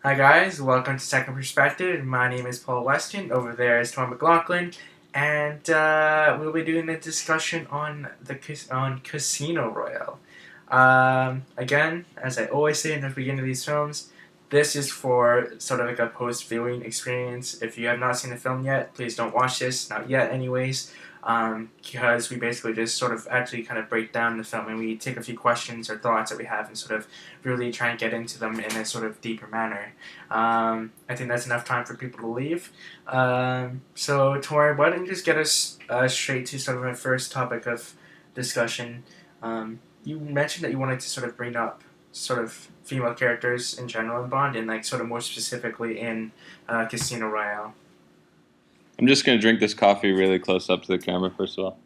Hi guys, welcome to Second Perspective. My name is Paul Weston. Over there is Tom McLaughlin, and we'll be doing a discussion on on Casino Royale. Again, as I always say in the beginning of these films, this is for sort of like a post-viewing experience. If you have not seen the film yet, please don't watch this. Not yet, anyways. Because we basically just sort of actually kind of break down the film and we take a few questions or thoughts that we have and sort of really try and get into them in a sort of deeper manner. I think that's enough time for people to leave. So, Tori, why don't you just get us straight to sort of our first topic of discussion? You mentioned that you wanted to sort of bring up sort of female characters in general in Bond and like sort of more specifically in Casino Royale. I'm just going to drink this coffee really close up to the camera, first of all.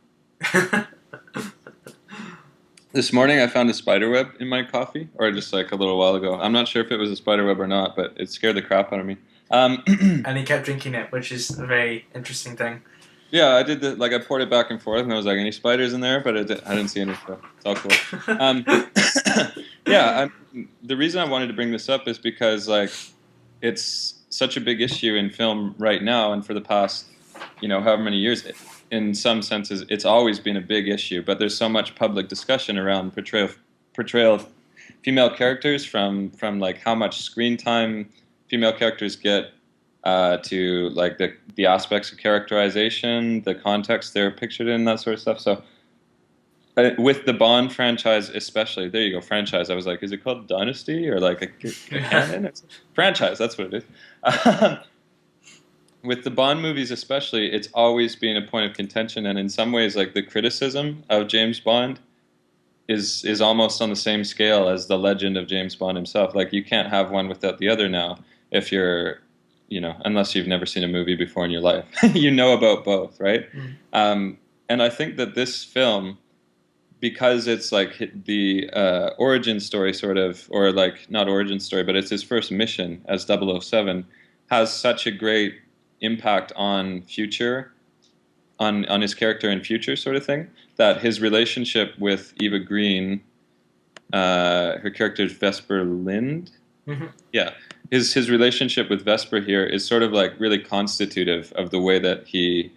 This morning I found a spider web in my coffee, or just like a little while ago. I'm not sure if it was a spider web or not, but it scared the crap out of me. And he kept drinking it, which is a very interesting thing. Yeah, I did I poured it back and forth, and I was like, any spiders in there? But I didn't see any, so it's all cool. The reason I wanted to bring this up is because like it's such a big issue in film right now, and for the past, however many years, in some senses, it's always been a big issue. But there's so much public discussion around portrayal of female characters, from like how much screen time female characters get, to like the aspects of characterization, the context they're pictured in, that sort of stuff. So with the Bond franchise especially, there you go, franchise. I was like, is it called Dynasty or like a canon? It's franchise, that's what it is. With the Bond movies especially, it's always been a point of contention, and in some ways, like the criticism of James Bond is almost on the same scale as the legend of James Bond himself. Like you can't have one without the other now if you're, unless you've never seen a movie before in your life. You know about both, right? And I think that this film, because it's like the origin story sort of, or like not origin story, but it's his first mission as 007, has such a great impact on future, on his character in future sort of thing, that his relationship with Eva Green, her character is Vesper Lind. Mm-hmm. Yeah. His relationship with Vesper here is sort of like really constitutive of the way that he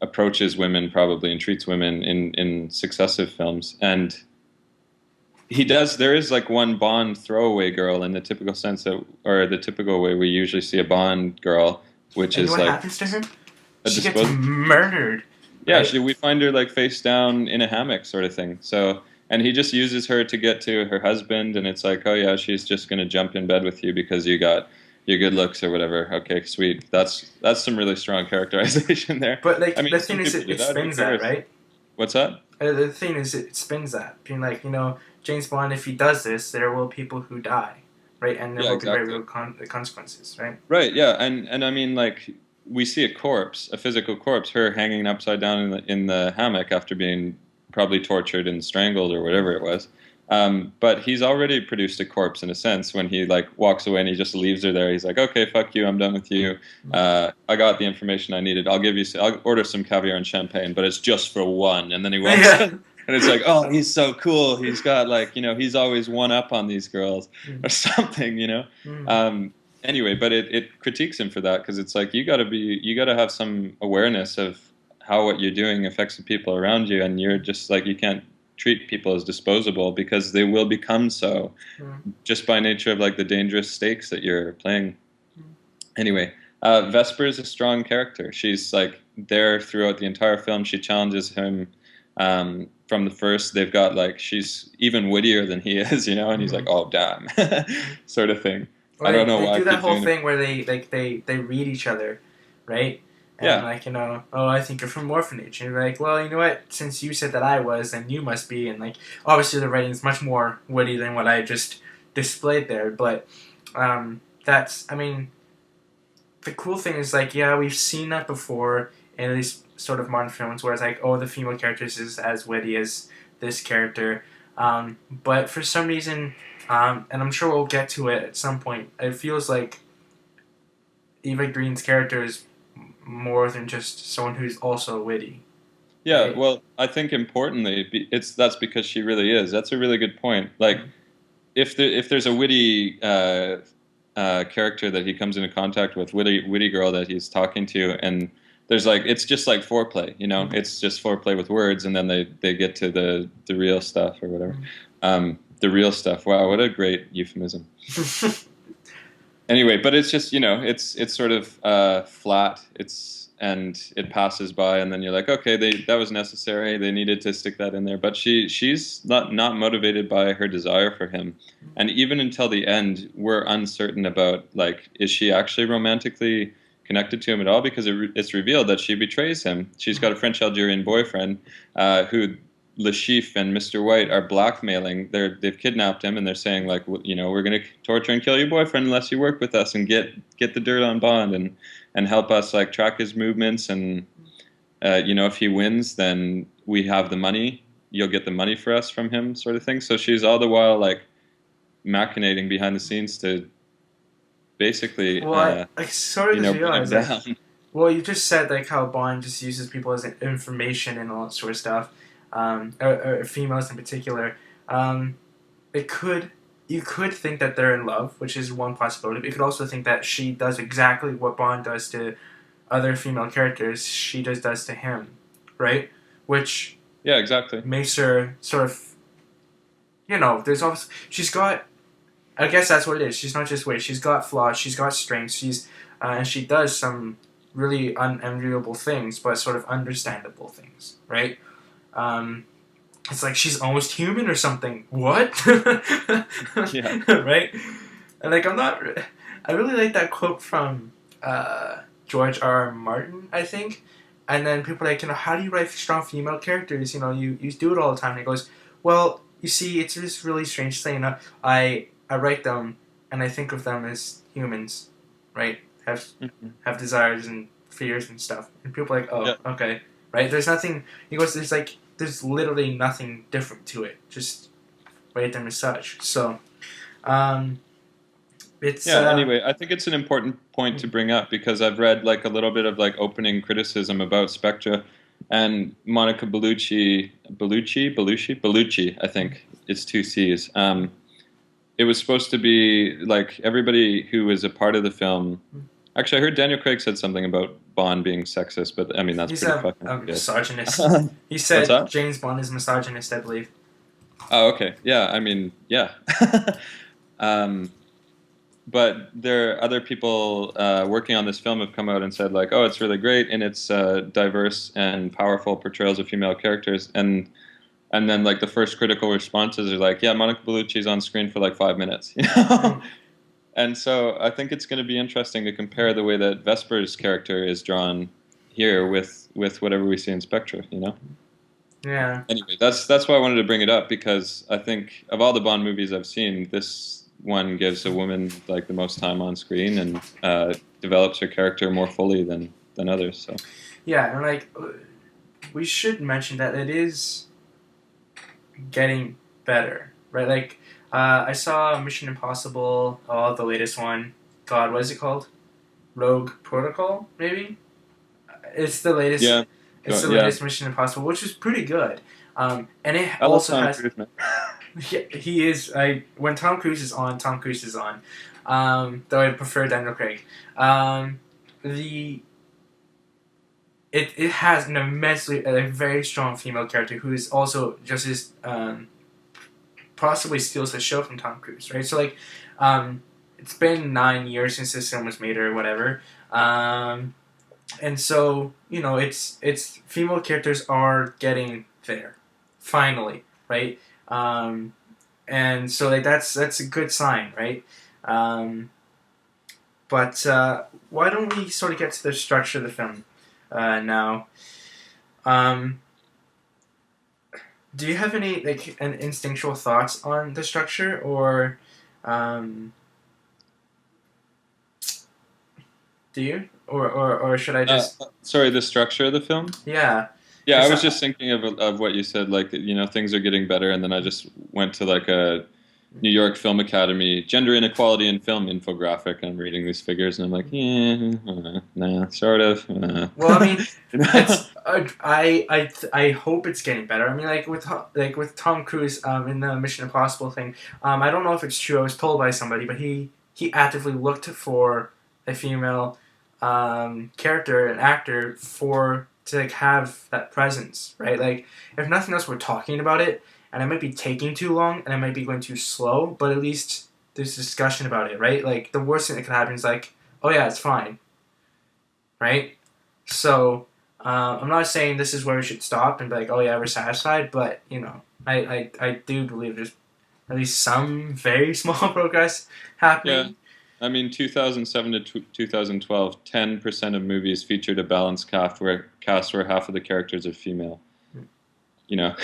approaches women probably and treats women in successive films. And there is like one Bond throwaway girl in the typical sense that, or the typical way we usually see a Bond girl, which And is what like happens to her? a She gets murdered. yeah, Right? we find her like face down in a hammock sort of thing. So, and he just uses her to get to her husband, and it's like, oh yeah, she's just gonna jump in bed with you because you got your good looks or whatever. Okay, sweet. That's some really strong characterization there. But like I mean, the some thing is, people do it that. Who spins that, cares? right? What's that? The thing is, it spins that, being like, James Bond, if he does this, there will people who die, right? And there Yeah, will be very exactly. real consequences, right? Right. Yeah, and I mean, like we see a corpse, a physical corpse, her hanging upside down in the hammock after being probably tortured and strangled or whatever it was. But he's already produced a corpse in a sense when he like walks away and he just leaves her there. He's like, okay, fuck you, I'm done with you. I got the information I needed. I'll order some caviar and champagne, but it's just for one. And then he walks Yeah. out. And it's like, oh, he's so cool. He's got like, he's always one up on these girls or something. Anyway, but it critiques him for that because it's like you got to have some awareness of how what you're doing affects the people around you, and you're just like you can't treat people as disposable because they will become so just by nature of like the dangerous stakes that you're playing. Anyway, Vesper is a strong character. She's like there throughout the entire film. She challenges him from the first. They've got like she's even wittier than he is, and he's like, oh damn, sort of thing. Well, I don't know they why I do that keep whole doing thing where they read each other, right? And Yeah. like, oh, I think you're from orphanage. And you're like, well, you know what? Since you said that I was, then you must be. And like, obviously the writing is much more witty than what I just displayed there. But I mean, the cool thing is like, yeah, we've seen that before in these sort of modern films where it's like, oh, the female character is as witty as this character. But for some reason, and I'm sure we'll get to it at some point, it feels like Eva Green's character is more than just someone who's also witty. Yeah, Right? well, I think importantly, that's because she really is. That's a really good point. Like, if there's a witty character that he comes into contact with, witty girl that he's talking to, and there's like it's just like foreplay, you know, it's just foreplay with words, and then they get to the real stuff or whatever. The real stuff. Wow, what a great euphemism. Anyway, but it's just it's sort of flat. And it passes by, and then you're like, okay, that was necessary. They needed to stick that in there. But she's not motivated by her desire for him, and even until the end, we're uncertain about like, is she actually romantically connected to him at all? Because it's revealed that she betrays him. She's got a French Algerian boyfriend who Le Chiffre and Mr. White are blackmailing. They've kidnapped him, and they're saying like, we're going to torture and kill your boyfriend unless you work with us and get the dirt on Bond and help us like track his movements, and if he wins, then we have the money. You'll get the money for us from him, sort of thing. So she's all the while like machinating behind the scenes to basically, well, I sort of just bring him realized down. well, you just said like how Bond just uses people as information and all that sort of stuff, or females in particular. You could think that they're in love, which is one possibility. But you could also think that she does exactly what Bond does to other female characters. She does to him, right? Which Yeah, exactly. makes her sort of, there's obviously she's got. I guess that's what it is. She's not just weird. She's got flaws. She's got strengths. And she does some really unenviable things, but sort of understandable things, right? It's like she's almost human or something. What? Yeah. Right? And like I really like that quote from George R. R. Martin, I think. And then people are like, how do you write strong female characters? You do it all the time. And he goes, well, you see, it's this really strange thing. I write them and I think of them as humans, right? Have desires and fears and stuff. And people are like, oh, Yeah. okay, right? There's nothing. He goes, there's literally nothing different to it. Just write them as such. So, it's Anyway, I think it's an important point to bring up because I've read like a little bit of like opening criticism about Spectra, and Monica Bellucci, I think it's two C's. It was supposed to be like everybody who was a part of the film. Actually, I heard Daniel Craig said something about Bond being sexist, but I mean that's he's pretty a fucking good. misogynist. He What's said that? James Bond is misogynist, I believe. Oh, okay. Yeah, I mean, yeah. But there are other people working on this film have come out and said like, oh, it's really great and it's diverse and powerful portrayals of female characters, and then like the first critical responses are like, yeah, Monica Bellucci's on screen for like 5 minutes, And so I think it's going to be interesting to compare the way that Vesper's character is drawn here with whatever we see in Spectra, Yeah. Anyway, that's why I wanted to bring it up, because I think of all the Bond movies I've seen, this one gives a woman like the most time on screen and develops her character more fully than others. So Yeah, and like we should mention that it is getting better, right? Like I saw Mission Impossible, the latest one. God, what is it called? Rogue Protocol, maybe. It's the latest. yeah, It's the yeah. latest Mission Impossible, which is pretty good. And it I love also Tom has. Cruise, man. He is. When Tom Cruise is on, Tom Cruise is on. Though I prefer Daniel Craig. It has a very strong female character who is also just as possibly steals the show from Tom Cruise, right? So like, it's been 9 years since this film was made or whatever, and so it's female characters are getting there, finally, right? And so like that's a good sign, right? But why don't we sort of get to the structure of the film now? Do you have any like an instinctual thoughts on the structure, or do you, or should I just Sorry, the structure of the film. yeah? Yeah, I It's was not- just thinking of what you said, like, things are getting better, and then I just went to like a New York Film Academy gender inequality in film infographic, and I'm reading these figures, and I'm like, nah, sort of. Well, I mean, it's I hope it's getting better. I mean, like with Tom Cruise in the Mission Impossible thing. I don't know if it's true. I was told by somebody, but he he actively looked for a female character, an actor, to like have that presence, right? Like, if nothing else, we're talking about it, and it might be taking too long, and it might be going too slow, but at least there's discussion about it, right? Like, the worst thing that could happen is like, oh yeah, it's fine, right? So, I'm not saying this is where we should stop and be like, oh yeah, we're satisfied, but, you know, I do believe there's at least some very small progress Yeah. happening. I mean, 2007 to 2012, 10% of movies featured a balanced cast where half of the characters are female. You know,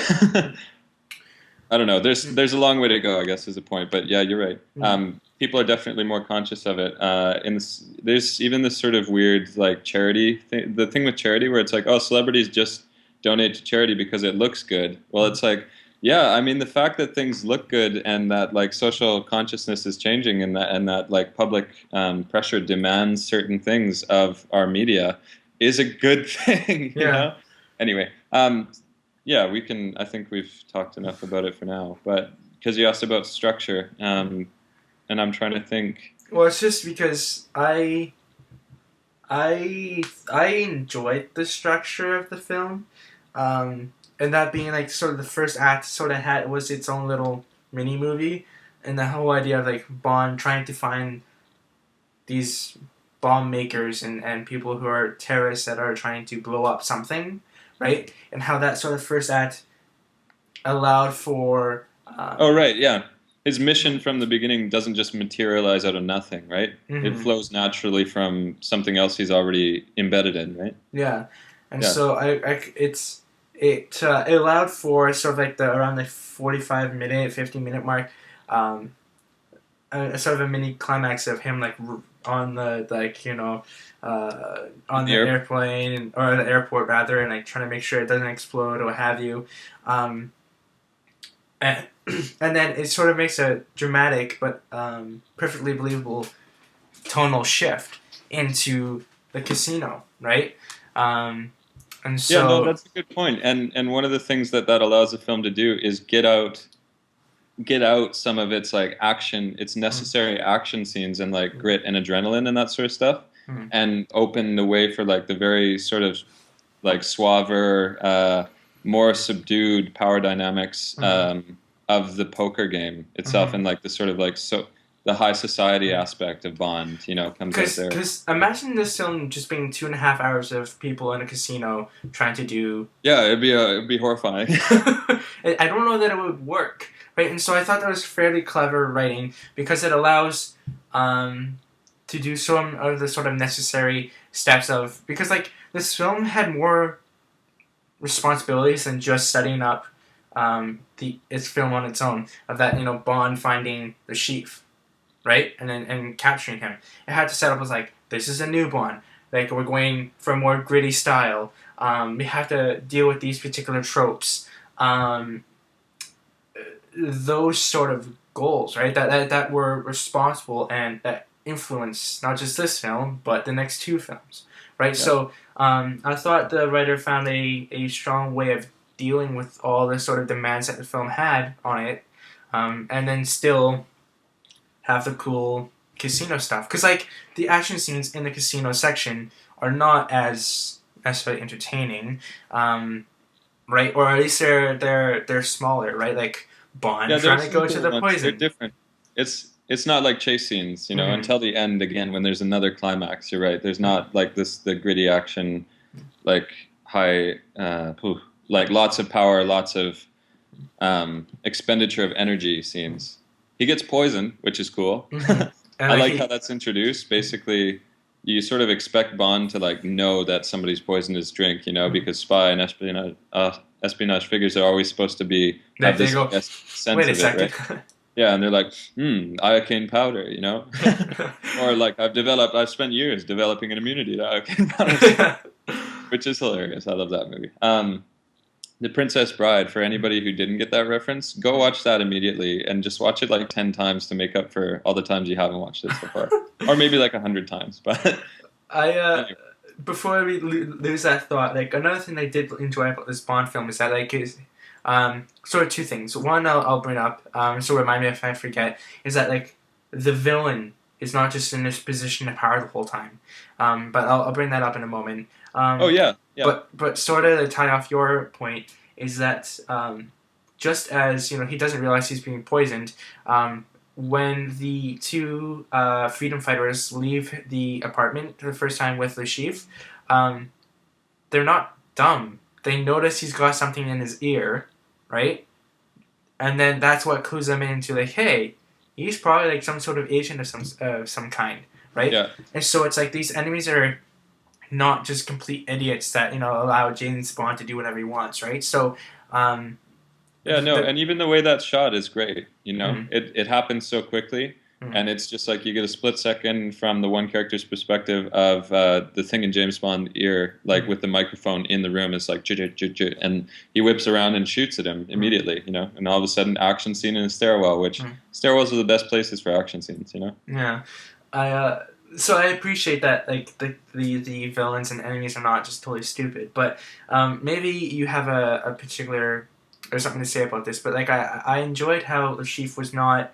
I don't know. There's a long way to go, I guess, is the point. But yeah, you're right. People are definitely more conscious of it. There's even this sort of weird like charity thing. The thing with charity where it's like, oh, celebrities just donate to charity because it looks good. Well, it's like, yeah, I mean, the fact that things look good and that like social consciousness is changing and that like public pressure demands certain things of our media is a good thing, you Yeah. know. Anyway, yeah, we can. I think we've talked enough about it for now. But because you asked about structure, and I'm trying to think. Well, it's just because I enjoyed the structure of the film, and that being like sort of the first act sort of had was its own little mini movie, and the whole idea of like Bond trying to find these bomb makers and people who are terrorists that are trying to blow up something, right? And how that sort of first act allowed for. Oh, right, yeah. His mission from the beginning doesn't just materialize out of nothing, right? It Mhm. flows naturally from something else he's already embedded in, right? Yeah, and Yeah. so it allowed for sort of like the around the 45 minute, 50 minute mark, um, sort of a mini climax of him like on the like on The the air. airplane or the airport rather, and like trying to make sure it doesn't explode or what have you, um, and and then it sort of makes a dramatic but perfectly believable tonal shift into the casino, right? Um, and Yeah, no, so that's a good point. And one of the things that allows the film to do is get out some of its like action, its necessary action scenes and like grit and adrenaline and that sort of stuff, mm, and open the way for like the very sort of like suaver, more subdued power dynamics mhm, of the poker game itself, mhm. and like the sort of like the high society aspect of Bond, comes out there. Because imagine this film just being 2.5 hours of people in a casino trying to do. Yeah, it'd be horrifying. I don't know that it would work, right? And so I thought that was fairly clever writing because it allows to do some of the sort of necessary steps of because like this film had more responsibilities than just setting up its film on its own of that Bond finding the sheaf, right, and capturing him. It had to set up as like this is a new Bond, like we're going for a more gritty style. We have to deal with these particular tropes. Those sort of goals, right? That were responsible and that influence not just this film but the next two films, right? Yeah. So I thought the writer found a strong way of dealing with all the sort of demands that the film had on it, and then still have the cool casino stuff. Because like the action scenes in the casino section are not as necessarily entertaining, right? Or at least they're smaller, right? Like Bond Yeah, trying there's to some go to cool the ones. They're poison. different. It's not like chase scenes, Mm-hmm. until the end again when there's another climax. You're right. There's not like the gritty action, like high, like lots of power, lots of expenditure of energy scenes. He gets poisoned, which is cool. Mm-hmm. And I like like how he, that's introduced. Basically, you sort of expect Bond to like know that somebody's poisoned his drink, because spy and espionage figures are always supposed to be like have they this, I go, guess, sense wait a of it, second. right? Yeah, and they're like, iocane powder, or like I've spent years developing an immunity to iocane powder, which is hilarious. I love that movie. The Princess Bride, for anybody who didn't get that reference, go watch that immediately and just watch it like 10 times to make up for all the times you haven't watched it so far. Or maybe like 100 times. But I anyway. before we lose that thought, like another thing I did enjoy about this Bond film is that like is sort of two things. One I'll bring up, so remind me if I forget, is that like the villain is not just in this position of power the whole time. But I'll bring that up in a moment. Oh yeah, yeah, But sort of to tie off your point is that just as he doesn't realize he's being poisoned, when the two freedom fighters leave the apartment for the first time with the chief, um, they're not dumb. They notice he's got something in his ear, right? And then that's what clues them into like, hey, he's probably like some sort of agent of some kind, right? yeah. And so it's like these enemies are not just complete idiots that allow James Bond to do whatever he wants, right? So, um, Yeah, no, the and even the way that's shot is great. You know, mm, it happens so quickly, mm, and it's just like you get a split second from the one character's perspective of the thing in James Bond's ear, like mm, with the microphone in the room, is like, and he whips around and shoots at him mm, immediately. You know, and all of a sudden, action scene in a stairwell, which mm. stairwells are the best places for action scenes. You know. Yeah, I so I appreciate that like the villains and enemies are not just totally stupid, but maybe you have a particular or something to say about this. But like I enjoyed how the chief was not,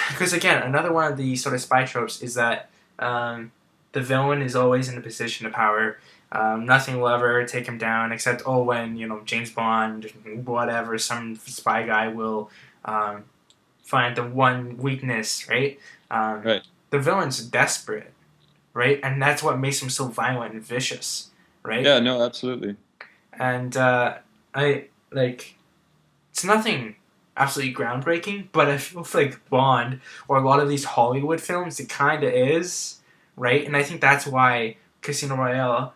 because again another one of the sort of spy tropes is that the villain is always in a position of power. Nothing will ever take him down except when James Bond, whatever, some spy guy will find the one weakness, right? Um, Right. the villain's desperate, right? And that's what makes him so violent and vicious, right? Yeah. No. Absolutely. And I like it's nothing absolutely groundbreaking, but I feel like Bond or a lot of these Hollywood films, it kind of is, right? And I think that's why Casino Royale.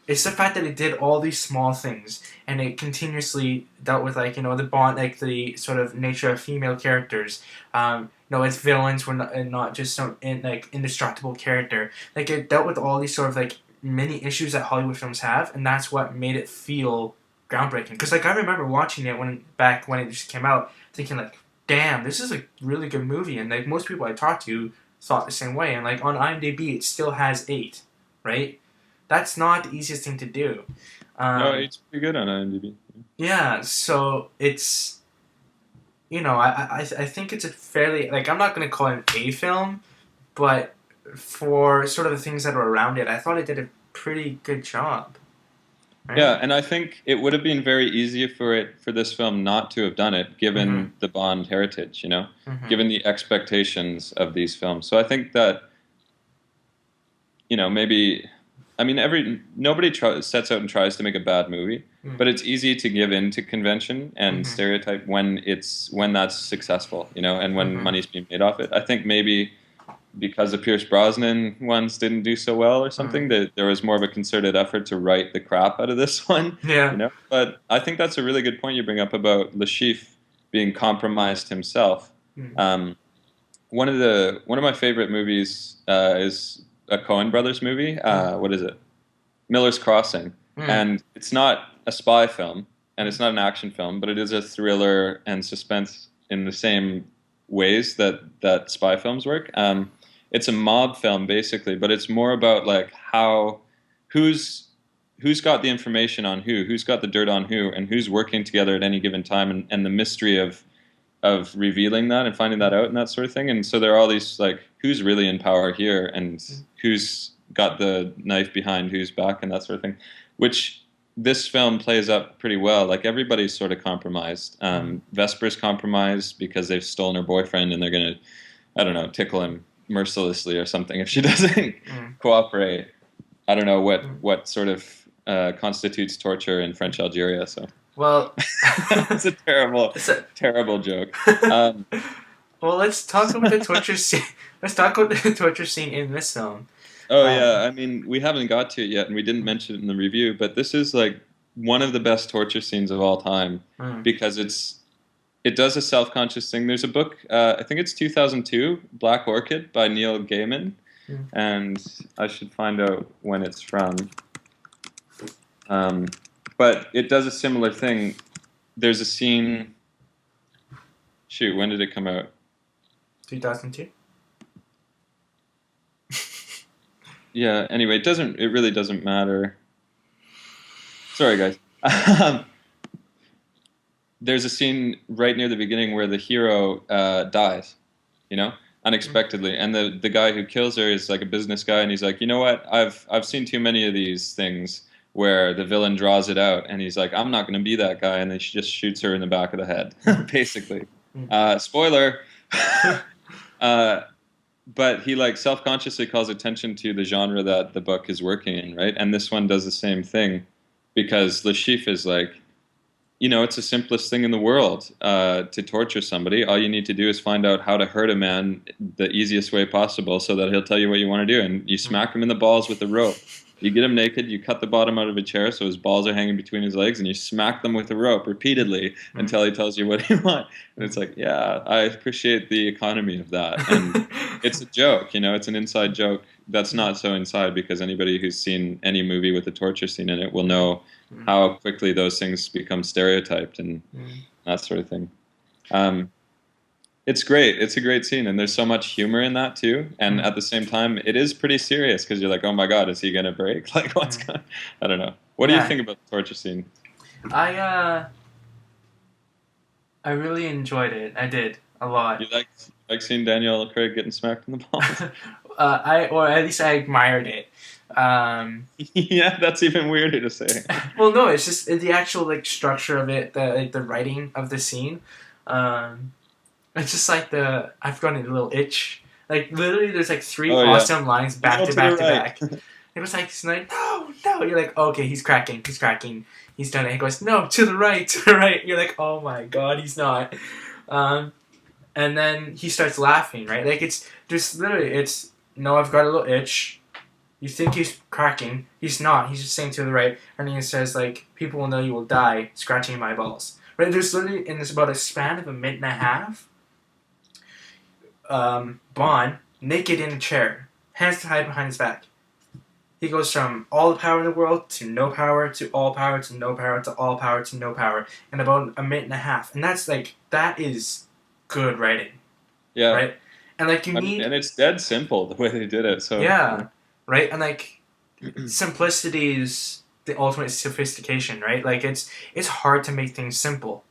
It's the fact that it did all these small things and it continuously dealt with the bond, like the sort of nature of female characters. Its villains were not just some indestructible character. Like it dealt with all these sort of like many issues that Hollywood films have, and that's what made it feel groundbreaking. Because like I remember watching it back when it just came out, thinking like, damn, this is a really good movie, and like most people I talked to thought the same way. And like on IMDb, it still has 8, right? That's not the easiest thing to do. No, Um, it's pretty good on IMDb. yeah, so it's I think it's a fairly like I'm not gonna call it an A film, but for sort of the things that are around it, I thought it did a pretty good job. Right? Yeah, and I think it would have been very easy for this film not to have done it, Mm-hmm. given the Bond heritage, Mm-hmm. given the expectations of these films. So I think that maybe, I mean, nobody sets out and tries to make a bad movie, but it's easy to give in to convention and Mm-hmm. stereotype when that's successful, and when Mm-hmm. money's being made off it. I think maybe because the Pierce Brosnan ones didn't do so well or Mm-hmm. something, that there was more of a concerted effort to write the crap out of this one, Yeah. But I think that's a really good point you bring up about Le Chiffre being compromised himself. Mm-hmm. Um, one of my favorite movies is a Coen Brothers movie. What is it? Miller's Crossing, Mm-hmm. and it's not a spy film and it's not an action film, but it is a thriller and suspense in the same ways that spy films work. It's a mob film basically, but it's more about like who's who's got the information on who's got the dirt on who, and who's working together at any given time, and the mystery of revealing that and finding that out and that sort of thing. And so there are all these like who's really in power here and who's got the knife behind whose back and that sort of thing, which this film plays up pretty well. Like everybody's sort of compromised. Vesper's compromised because they've stolen her boyfriend and they're gonna, I don't know, tickle him mercilessly or something if she doesn't Mm-hmm. cooperate. I don't know Mm-hmm. what sort of constitutes torture in French Algeria. So Well, it's a terrible, so, terrible joke. Um, well, let's talk about the torture scene. Let's talk about the torture scene in this film. Oh Um, yeah, I mean we haven't got to it yet, and we didn't mention it in the review, but this is like one of the best torture scenes of all time mm, because it does a self-conscious thing. There's a book, I think it's 2002, Black Orchid by Neil Gaiman, mm. and I should find out when it's from. Um, but it does a similar thing. There's a scene. Shoot, when did it come out? 2002. Yeah. Anyway, it doesn't. It really doesn't matter. Sorry, guys. There's a scene right near the beginning where the hero dies, you know, unexpectedly. And the guy who kills her is like a business guy, and he's like, you know what? I've seen too many of these things where the villain draws it out, and he's like, I'm not going to be that guy, and then she just shoots her in the back of the head, basically. Spoiler. uh, but he like self-consciously calls attention to the genre that the book is working in, right? And this one does the same thing because Lashif is like, it's the simplest thing in the world to torture somebody. All you need to do is find out how to hurt a man the easiest way possible so that he'll tell you what you want to do. And you smack him in the balls with a rope. You get him naked, you cut the bottom out of a chair so his balls are hanging between his legs, and you smack them with a rope repeatedly until he tells you what you want. And it's like, yeah, I appreciate the economy of that. And it's a joke, it's an inside joke that's not so inside because anybody who's seen any movie with a torture scene in it will know how quickly those things become stereotyped and that sort of thing. It's great. It's a great scene, and there's so much humor in that too. And at the same time, it is pretty serious because you're like, "Oh my God, is he gonna break? Like, what's going?" I don't know. What do you think about the torture scene? I really enjoyed it. I did a lot. You like seeing Daniel Craig getting smacked in the balls? Or at least I admired it. Yeah, that's even weirder to say. Well, no, it's just the actual like structure of it, the writing of the scene. It's just like I've gotten a little itch. Like literally, there's like three awesome lines back to back to back. It was like, he's like, no. You're like, okay, he's cracking. He's done it. He goes, no, to the right. You're like, oh my God, he's not. And then he starts laughing, right? Like it's just literally, no, I've got a little itch. You think he's cracking. He's not. He's just saying to the right. And then he says, like, people will know you will die scratching my balls. Right? There's literally, in this about a span of a minute and a half, Bond, naked in a chair, hands tied behind his back. He goes from all the power in the world to no power to all power to no power to all power to no power in about a minute and a half. And that is good writing. Yeah. Right? And like and it's dead simple the way they did it. So yeah. Right? And like simplicity is the ultimate sophistication, right? Like it's hard to make things simple.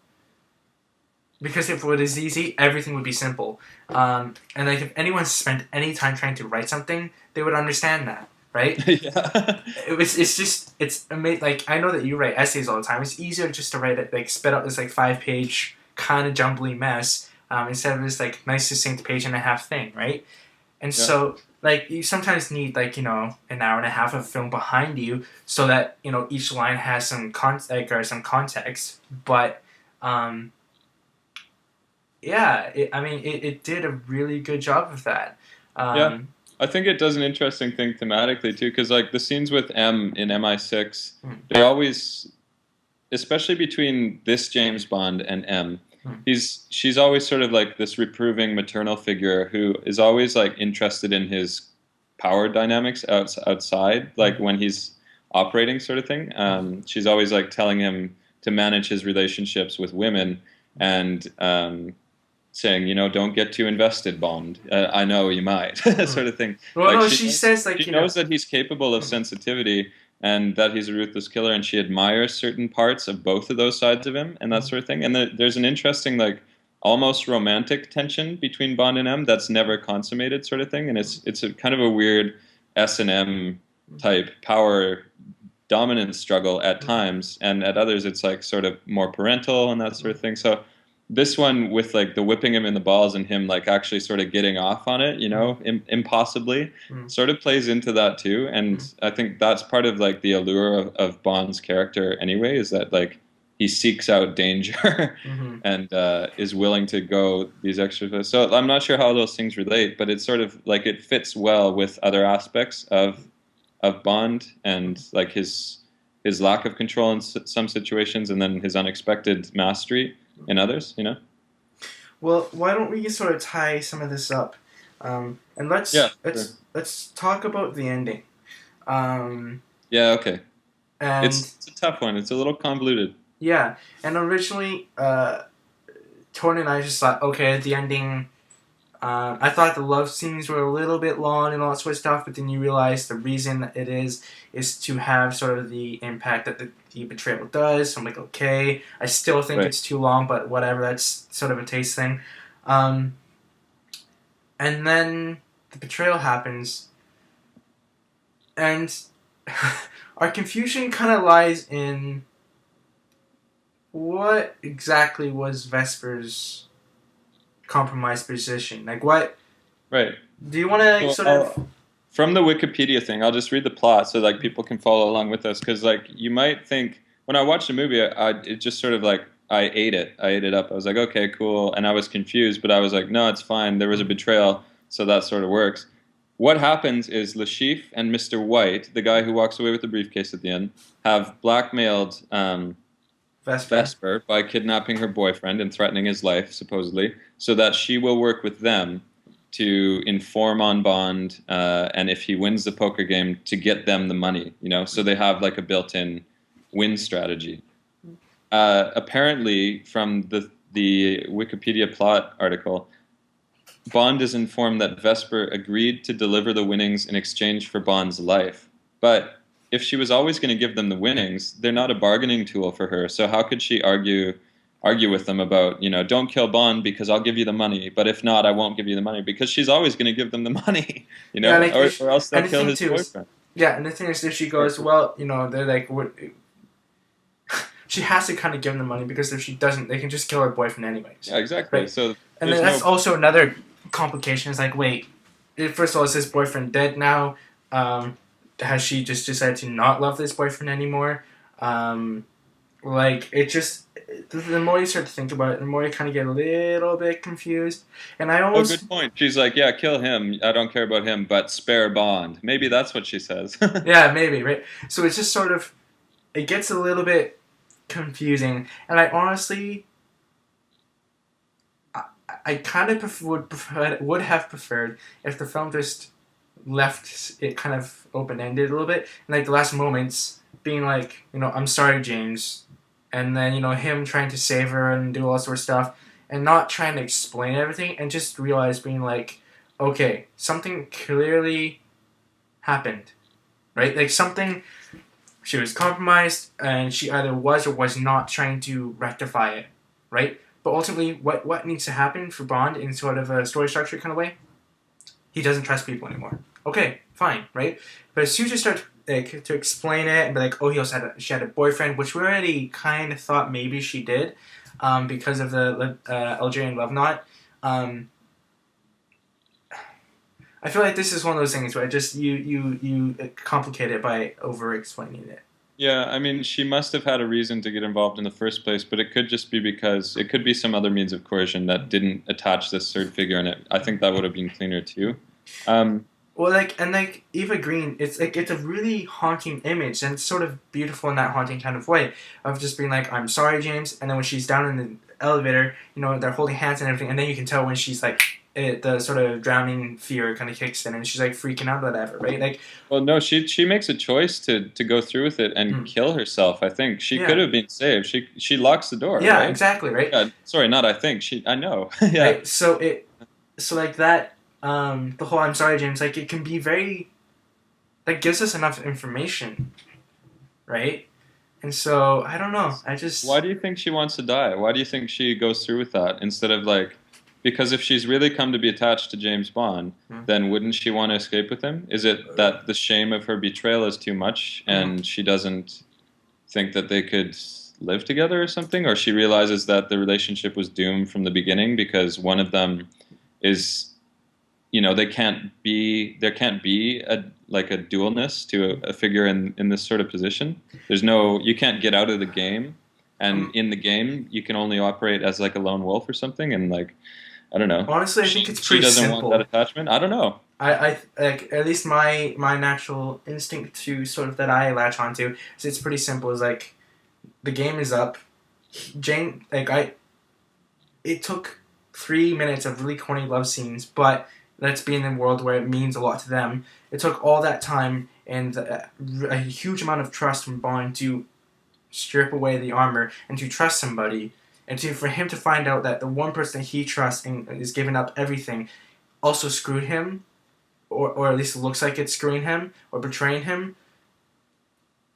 Because if it was easy, everything would be simple. And like if anyone spent any time trying to write something, they would understand that, right? Yeah. It's amazing. Like I know that you write essays all the time. It's easier just to write it, like spit out this like 5-page kind of jumbly mess instead of this like nice succinct page and a half thing, right? And so like you sometimes need like an hour and a half of film behind you so that each line has some some context, but. Yeah, it did a really good job of that. Yeah, I think it does an interesting thing thematically too, because like the scenes with M in MI6, they always, especially between this James Bond and M, she's always sort of like this reproving maternal figure who is always like interested in his power dynamics outside, like when he's operating, sort of thing. She's always like telling him to manage his relationships with women and. Saying, don't get too invested, Bond. I know you might, sort of thing. Well, like no, she says like she knows that he's capable of sensitivity and that he's a ruthless killer, and she admires certain parts of both of those sides of him and that sort of thing. And there's an interesting, like, almost romantic tension between Bond and M that's never consummated, sort of thing. And it's a kind of a weird S&M type power dominance struggle at times, and at others it's like sort of more parental and that sort of thing. So. This one with like the whipping him in the balls and him like actually sort of getting off on it, impossibly, sort of plays into that too. And I think that's part of like the allure of Bond's character anyway, is that like he seeks out danger and is willing to go these extra. So I'm not sure how those things relate, but it's sort of like it fits well with other aspects of Bond and like his lack of control in some situations, and then his unexpected mastery in others, Well, why don't we sort of tie some of this up, and let's talk about the ending. Yeah, okay. And it's a tough one. It's a little convoluted. Yeah, and originally, Torn and I just thought, okay, the ending. I thought the love scenes were a little bit long and all that sort of stuff, but then you realize the reason that it is to have sort of the impact that the betrayal does. So I'm like, okay, I still think it's too long, but whatever, that's sort of a taste thing. And And then the betrayal happens, and our confusion kind of lies in what exactly was Vesper's compromised position. Like, what Right. do you want to Well, sort of? from the Wikipedia thing, I'll just read the plot so like people can follow along with us. Because like you might think when I watched the movie, it just sort of like I ate it. I ate it up. I was like, okay, cool, and I was confused, but I was like, no, it's fine. There was a betrayal, so that sort of works. What happens is Lashif and Mr. White, the guy who walks away with the briefcase at the end, have blackmailed Vesper. Vesper by kidnapping her boyfriend and threatening his life, supposedly, so that she will work with them to inform on Bond, and if he wins the poker game, to get them the money. So they have like a built-in win strategy. Apparently, from the Wikipedia plot article, Bond is informed that Vesper agreed to deliver the winnings in exchange for Bond's life, but if she was always going to give them the winnings, they're not a bargaining tool for her. So how could she argue with them about, don't kill Bond because I'll give you the money, but if not, I won't give you the money, because she's always going to give them the money, Yeah, like or else they'll kill his too boyfriend. yeah, and the thing is, if she goes, well, they're like, what? She has to kind of give them the money, because if she doesn't, they can just kill her boyfriend anyways. Yeah, exactly. Right? So and then that's also another complication. It's like, wait, first of all, is this boyfriend dead now? Has she just decided to not love this boyfriend anymore? It just, the more you start to think about it, the more you kind of get a little bit confused. And I almost... Oh, good point. She's like, yeah, kill him. I don't care about him, but spare Bond. Maybe that's what she says. Yeah, maybe, right? So it's just sort of, it gets a little bit confusing. And I honestly, I kind of would have preferred if the film just left it kind of open-ended a little bit, and like the last moments being like, I'm sorry, James, and then him trying to save her and do all sorts of stuff, and not trying to explain everything, and just realize being like, okay, something clearly happened, right? Like something, she was compromised, and she either was or was not trying to rectify it, right? But ultimately, what needs to happen for Bond in sort of a story structure kind of way? He doesn't trust people anymore. Okay, fine, right? But as soon as you start to explain it and be like, oh, she had a boyfriend, which we already kind of thought maybe she did, because of the Algerian love knot. I feel like this is one of those things where just you complicate it by over explaining it. Yeah, I mean, she must have had a reason to get involved in the first place, but it could just be because it could be some other means of coercion that didn't attach this third figure in it. I think that would have been cleaner too. Well, Eva Green, it's a really haunting image, and it's sort of beautiful in that haunting kind of way of just being like, I'm sorry, James, and then when she's down in the elevator, they're holding hands and everything, and then you can tell when she's like, the sort of drowning fear kind of kicks in, and she's like freaking out, whatever, right? Like, well, no, she makes a choice to go through with it and kill herself. I think she could have been saved. She locks the door. Yeah, right? exactly, right. Yeah, sorry, not I think. I know. Yeah. Right? So like that. The whole I'm sorry, James. Like, it can be very. That gives us enough information, right? And so I don't know. I just. Why do you think she wants to die? Why do you think she goes through with that instead of like? Because if she's really come to be attached to James Bond, then wouldn't she want to escape with him? Is it that the shame of her betrayal is too much and she doesn't think that they could live together or something? Or she realizes that the relationship was doomed from the beginning because one of them is, there can't be a dualness to a figure in this sort of position. You can't get out of the game. And in the game, you can only operate as like a lone wolf or something. And like, I don't know. Honestly, I think it's pretty simple. She doesn't simple. want that attachment. I don't know. I like, at least my natural instinct to sort of that I latch onto is it's pretty simple. Is like, the game is up. Jane, it took 3 minutes of really corny love scenes, but let's be in a world where it means a lot to them. It took all that time and a huge amount of trust from Bond to strip away the armor and to trust somebody, and for him to find out that the one person that he trusts and is giving up everything also screwed him, or at least looks like it's screwing him or betraying him.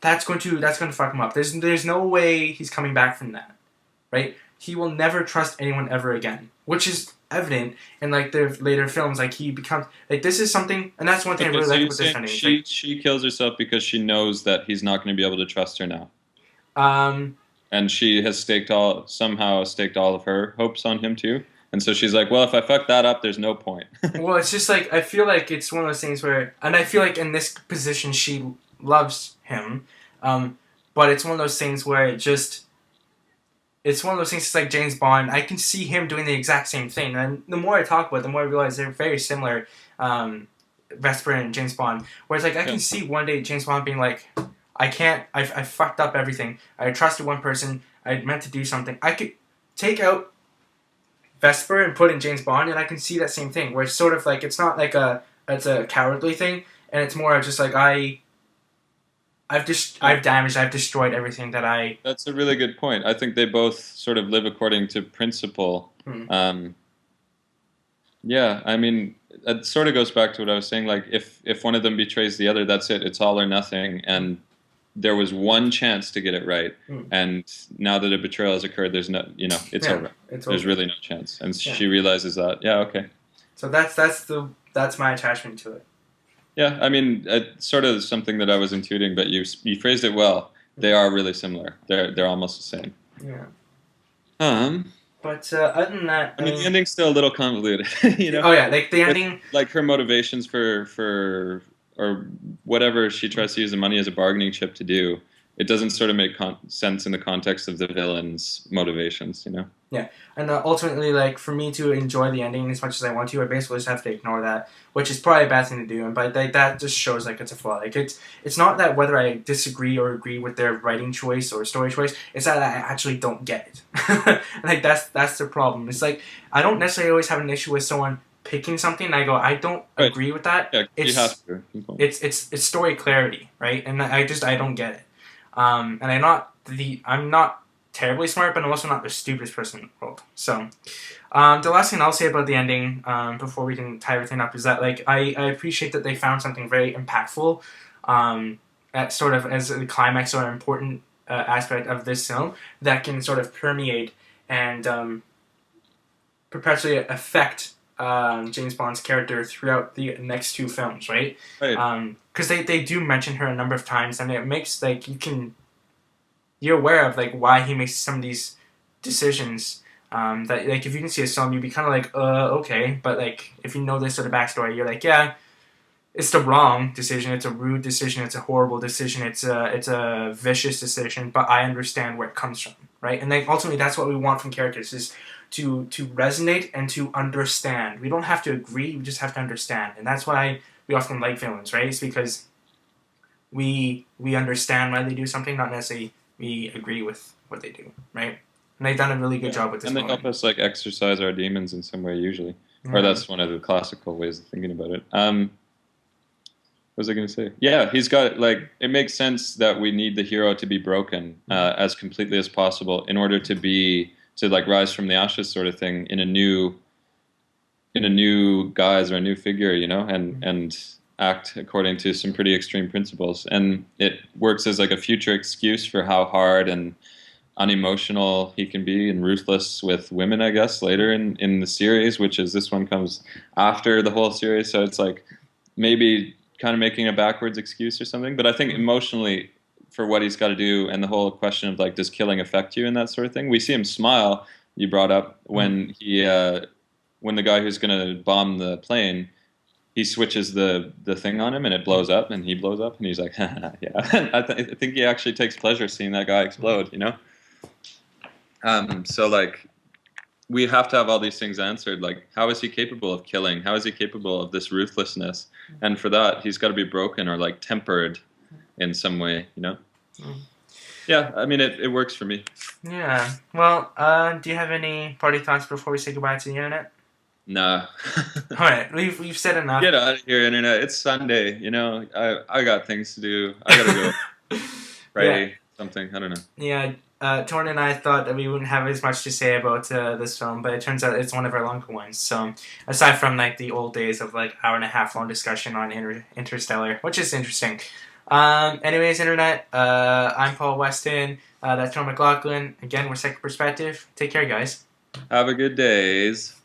That's going to fuck him up. There's no way he's coming back from that, right? He will never trust anyone ever again, which is evident in like their later films. Like he becomes like this is something, and that's one thing I Okay, really so like you're about this saying ending. It's like, she kills herself because she knows that he's not going to be able to trust her now, um, and she has somehow staked all of her hopes on him too. And so she's like, well, if I fuck that up, there's no point. well, it's just like I feel like it's one of those things where, and I feel like in this position she loves him, but it's one of those things where it's one of those things. It's like James Bond. I can see him doing the exact same thing, and the more I talk about it, the more I realize they're very similar. Vesper and James Bond. Whereas like I Yeah. can see one day James Bond being like, I can't. I fucked up everything. I trusted one person. I meant to do something. I could take out Vesper and put in James Bond, and I can see that same thing. Where it's sort of like it's not like it's a cowardly thing, and it's more of just like I've damaged, I've destroyed everything that I. That's a really good point. I think they both sort of live according to principle. Hmm. Yeah, I mean, it sort of goes back to what I was saying. Like, if one of them betrays the other, that's it. It's all or nothing. And there was one chance to get it right, Hmm. and now that a betrayal has occurred, there's no, it's Yeah, over. it's There's over. really no chance, and Yeah. she realizes that. Yeah, okay. So that's my attachment to it. Yeah, I mean, it's sort of something that I was intuiting, but you phrased it well. They are really similar. They're almost the same. Yeah. Um, But other than that, I mean, the ending's still a little convoluted, oh yeah, like the With, ending. like her motivations for or whatever she tries to use the money as a bargaining chip to do. It doesn't sort of make sense in the context of the villain's motivations, Yeah, and ultimately, like for me to enjoy the ending as much as I want to, I basically just have to ignore that, which is probably a bad thing to do. And but that just shows like it's a flaw. Like it's not that whether I disagree or agree with their writing choice or story choice. It's that I actually don't get it. Like that's the problem. It's like I don't necessarily always have an issue with someone picking something. And I go, I don't Right. agree with that. Yeah, you have to. It's story clarity, right? And I don't get it. And I'm not terribly smart, but I'm also not the stupidest person in the world. So, the last thing I'll say about the ending, before we can tie everything up, is that like I appreciate that they found something very impactful, at sort of as a climax or an important aspect of this film that can sort of permeate and perpetually affect James Bond's character throughout the next two films, right? Right. Because they do mention her a number of times, and it makes like you're aware of like why he makes some of these decisions. That like if you can see a film, you'd be kind of like, okay, but like if you know this sort of backstory, you're like, yeah, it's the wrong decision, it's a rude decision, it's a horrible decision, it's a vicious decision, but I understand where it comes from, right? And then ultimately, that's what we want from characters is to resonate and to understand. We don't have to agree, we just have to understand, and that's why we often like villains, right? It's because we understand why they do something, not necessarily we agree with what they do, right? And they've done a really good job with this And they villain. help us like exercise our demons in some way, usually, or Mhm. that's one of the classical ways of thinking about it. What was I going to say? Yeah, he's got like it makes sense that we need the hero to be broken as completely as possible in order to like rise from the ashes, sort of thing, in a new guise or a new figure, and act according to some pretty extreme principles. And it works as like a future excuse for how hard and unemotional he can be and ruthless with women, I guess, later in the series, which is this one comes after the whole series. So it's like maybe kind of making a backwards excuse or something. But I think emotionally, for what he's got to do and the whole question of like, does killing affect you and that sort of thing? We see him smile. You brought up when the guy who's going to bomb the plane, he switches the thing on him and it blows up and he blows up and he's like, yeah. I think he actually takes pleasure seeing that guy explode, So like we have to have all these things answered. Like, how is he capable of killing? How is he capable of this ruthlessness? And for that, he's got to be broken or like tempered in some way, Yeah, I mean, it works for me. Yeah. Well, do you have any party thoughts before we say goodbye to the internet? Nah. All right, we've said enough. Get out of here, internet. It's Sunday. I got things to do. I gotta go. Friday, something. I don't know. Yeah. Torn and I thought that we wouldn't have as much to say about this film, but it turns out it's one of our longer ones. So, aside from like the old days of like hour and a half long discussion on Interstellar, which is interesting. Anyways, internet. I'm Paul Weston. That's Tom McLaughlin. Again, we're Second Perspective. Take care, guys. Have a good days.